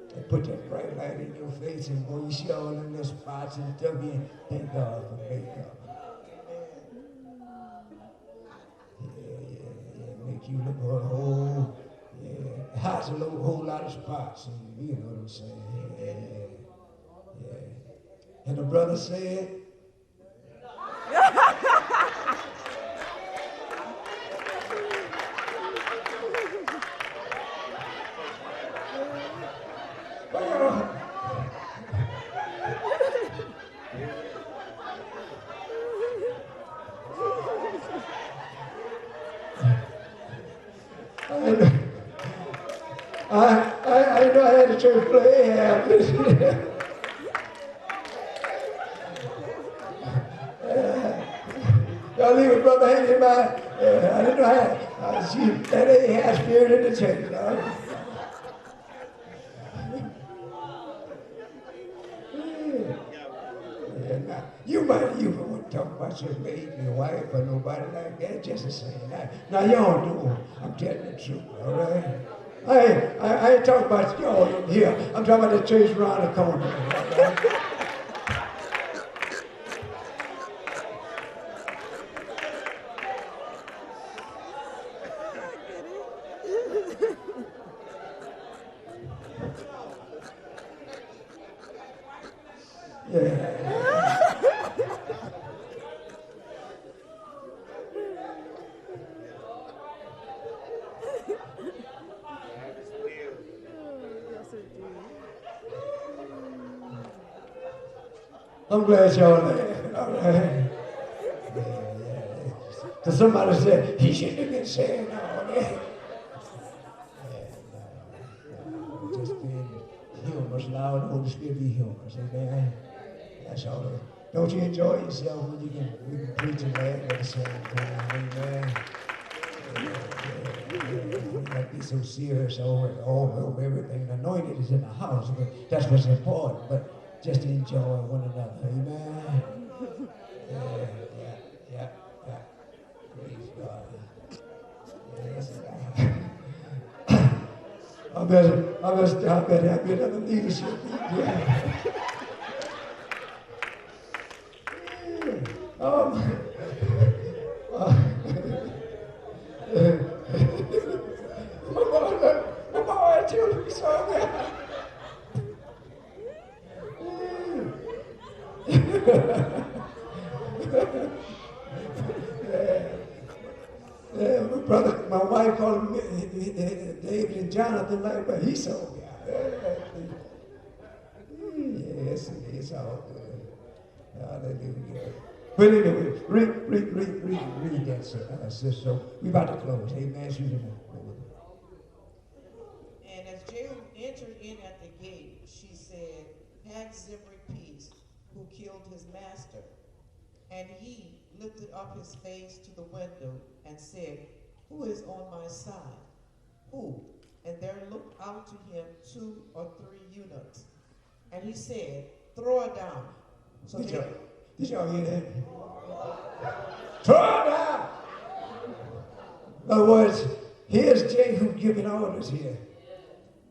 They put that bright light in your face, and boy, you see all them little spots and stuff. You thank God for makeup. Make you look a whole, hides a whole lot of spots. You know what I'm saying? Yeah. And the brother said, I know I had a church play. Y'all leave a brother hanging by. I didn't know how. See, that ain't had spirit in the church, dog. You wouldn't talk about your mate, your wife, or nobody like that. Just the same. Now y'all know I'm telling the truth, all right? I ain't talking about y'all here. I'm talking about the church around the corner. Right? I'm glad y'all laughing, all right? Because somebody said, he shouldn't have been saying all that. Just being humorous, allow the Holy Spirit to be humorous, amen? That's all. Don't you enjoy yourself when you can preach and laugh at the same time, amen? We got to be so serious over everything. The anointed is in the house, but that's what's important. But just enjoy one another, amen? Yeah. Praise God. Yes, I better have another leadership. Yeah. My boy, too, so my wife call him David and Jonathan like that. Esau guy. Yes, it's all good. Hallelujah. But anyway, read that, sister. So we about to close. Amen. And as Jehu entered in at the gate, she said, "Have Zimri peace, who killed his master." And he lifted up his face to the window and said, "Who is on my side? Who?" And there looked out to him 2 or 3 eunuchs. And he said, "Throw her down." So did y'all hear that? Throw her down. In other words, here's Jehu giving orders here.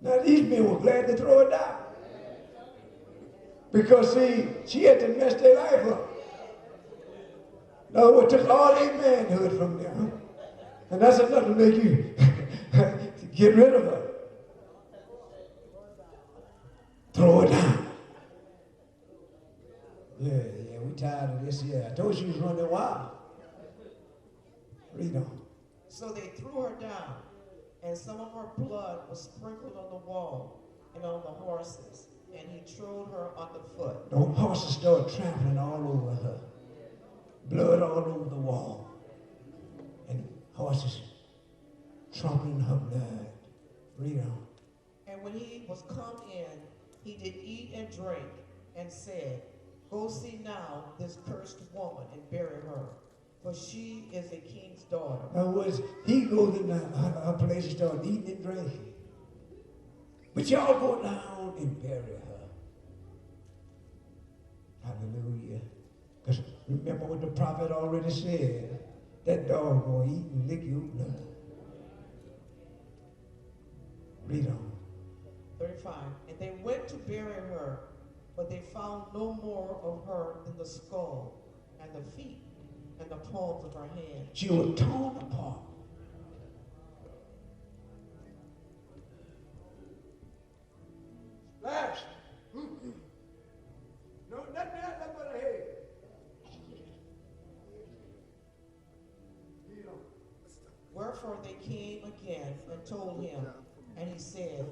Now these men were glad to throw her down. Because see, she had to mess their life up. In other words, took all their manhood from them. And that's enough to make you to get rid of her. Throw her down. Yeah, we tired of this. Yeah, I told you she was running wild. Read on. So they threw her down, and some of her blood was sprinkled on the wall and on the horses, and he trod her underfoot. The horses started trampling all over her. Blood all over the wall. And horses trampling her blood. Read on. And when he was come in, he did eat and drink, and said, "Go see now this cursed woman and bury her, for she is a king's daughter." In other words, he goes in her place and starts eating and drinking. But y'all go down and bury her. Hallelujah. Because remember what the prophet already said. That dog gonna eat and lick your blood. Read on. 35. And they went to bury her, but they found no more of her than the skull and the feet and the palms of her hands. She was torn apart. Last. No, nothing else but a head. Wherefore they came again and told him, and he said,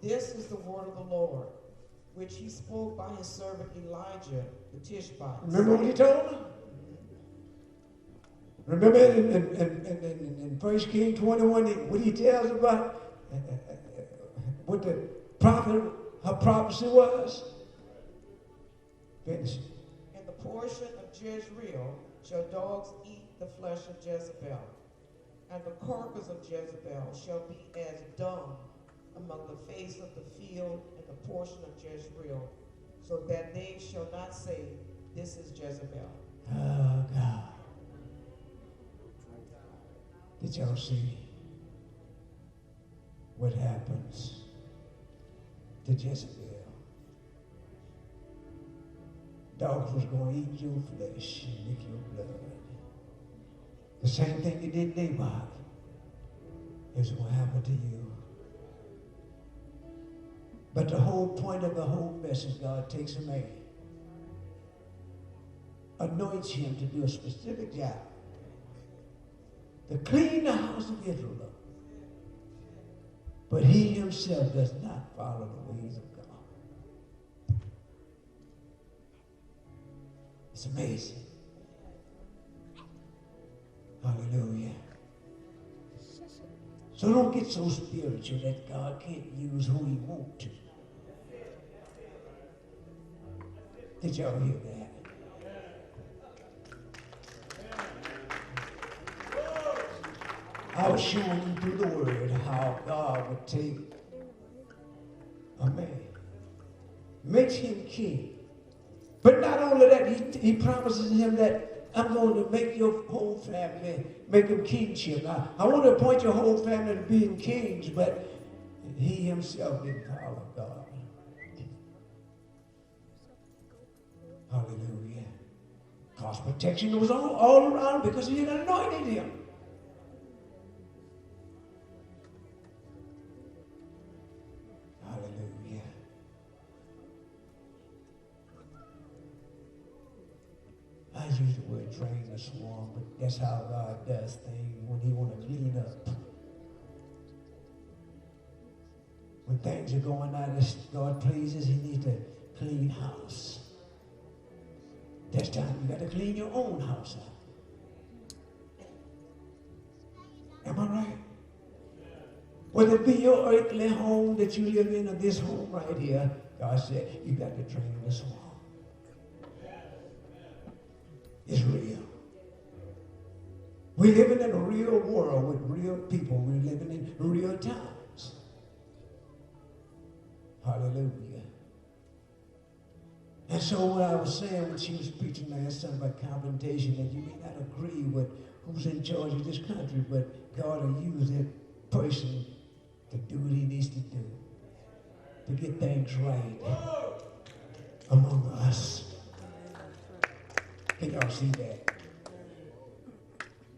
"This is the word of the Lord, which he spoke by his servant Elijah the Tishbite." Remember what he told them? Remember in 1 Kings 21, what he tells about what the prophet, her prophecy was? Finish. "In the portion of Jezreel shall dogs eat the flesh of Jezebel, and the carcass of Jezebel shall be as dung among the face of the field and the portion of Jezreel, so that they shall not say, 'This is Jezebel.'" Oh, God. Did y'all see what happens to Jezebel? Dogs was going to eat your flesh and lick your blood. The same thing you did Naboth is going to happen to you. But the whole point of the whole message, God takes a man, anoints him to do a specific job, to clean the house of Israel up. But he himself does not follow the ways of God. It's amazing. Hallelujah. So don't get so spiritual that God can't use who he wants to. Did y'all hear that? I was showing you through the word how God would take a man, makes him king. But not only that, he promises him that I'm going to make your whole family, make them kingship. I want to appoint your whole family to being kings, but he himself didn't follow God. Hallelujah. God's protection was all around because he had anointed him. Hallelujah. I use the word drain the swarm, but that's how God does things when he want to clean up. things are going out as God pleases, he needs a clean house. This time you got to clean your own house out. Am I right? Whether it be your earthly home that you live in or this home right here, God said, you got to train the swamp. It's real. We're living in a real world with real people. We're living in real times. Hallelujah. And so what I was saying when she was preaching last Sunday about confrontation, that you may not agree with who's in charge of this country, but God will use that person to do what he needs to do, to get things right among us. Can y'all see that?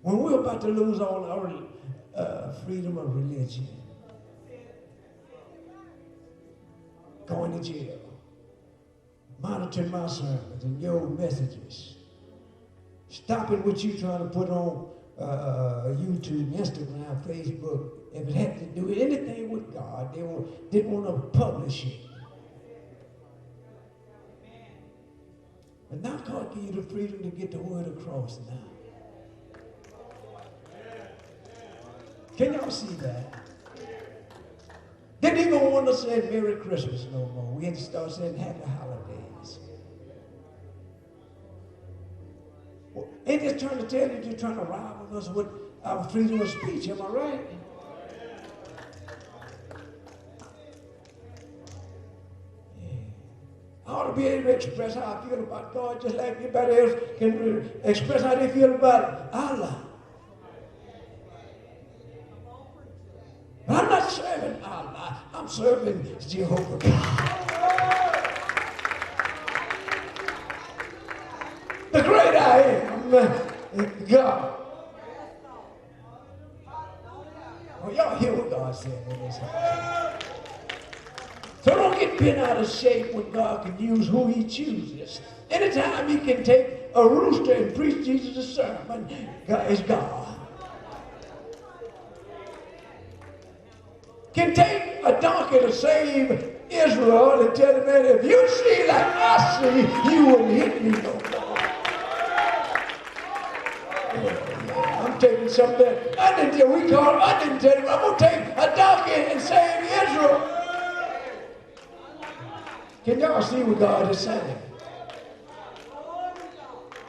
When we're about to lose all our freedom of religion, going to jail, monitoring my sermons and your messages, stopping what you're trying to put on YouTube, Instagram, Facebook, if it had to do anything with God, they didn't want to publish it. But now God give you the freedom to get the word across now. Can y'all see that? Didn't even want to say Merry Christmas no more. We had to start saying Happy Holidays. Well, ain't just trying to tell you you're trying to rival us with our freedom of speech, am I right? I ought to be able to express how I feel about God just like anybody else can express how they feel about Allah. But I'm not serving Allah. I'm serving Jehovah God. The great I am, God. Well, y'all hear what God said in this house. So don't get bent out of shape when God can use who he chooses. Anytime he can take a rooster and preach Jesus a sermon, God is God. Can take a donkey to save Israel and tell the man, if you see like I see, you wouldn't hit me no more. I'm taking something we call unintended. I'm going to take a donkey and save Israel. Can y'all see what God is saying?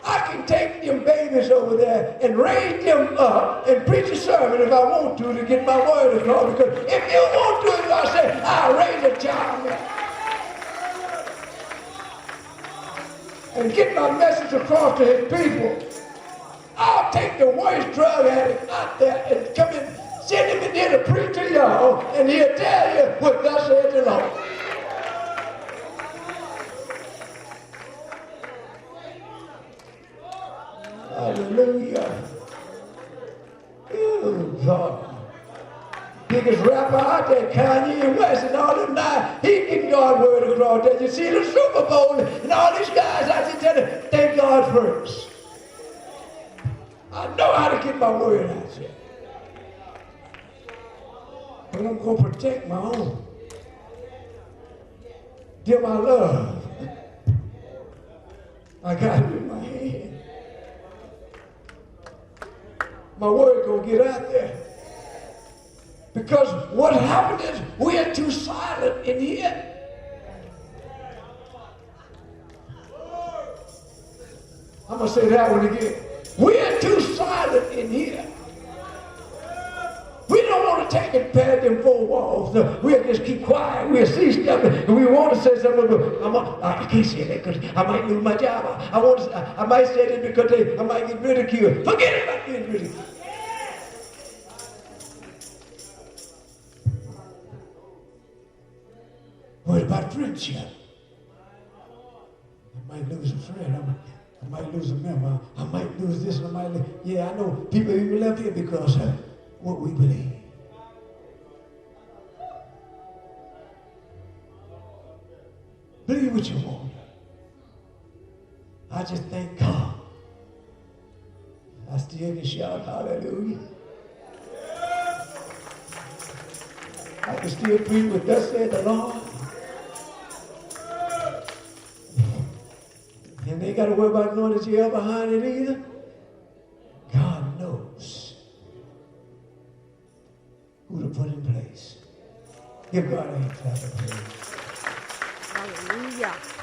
I can take them babies over there and raise them up and preach a sermon if I want to get my word across. Because if you want to, if I say, I'll raise a child and get my message across to his people, I'll take the worst drug addict out there and come in, send him in here to preach to y'all, and he'll tell you what God said to the Lord. Hallelujah. Oh, God. Biggest rapper out there, Kanye West and all them now, he getting God's word across there. You see the Super Bowl and all these guys out there telling, thank God first. I know how to get my word out there. But I'm going to protect my own. Them I love. I got it in my hand. My word gonna get out there. Because what happened is we are too silent in here. I'm gonna say that one again. We are too silent in here. We don't want to take it past them four walls. We'll just keep quiet. We'll see stuff, and we want to say something, but I can't say that because I might lose my job. I might say that because I might get ridiculed. Forget about getting ridiculed. What about friendship? I might lose a friend. I might lose a member. I might lose this. I know people even left here because of what we believe. Believe what you want. I just thank God. I still can shout hallelujah. I can still preach what thus said the Lord. And they ain't got to worry about knowing that you're hell behind it either. God knows who to put in place. Give God a hand clap of praise. Hallelujah.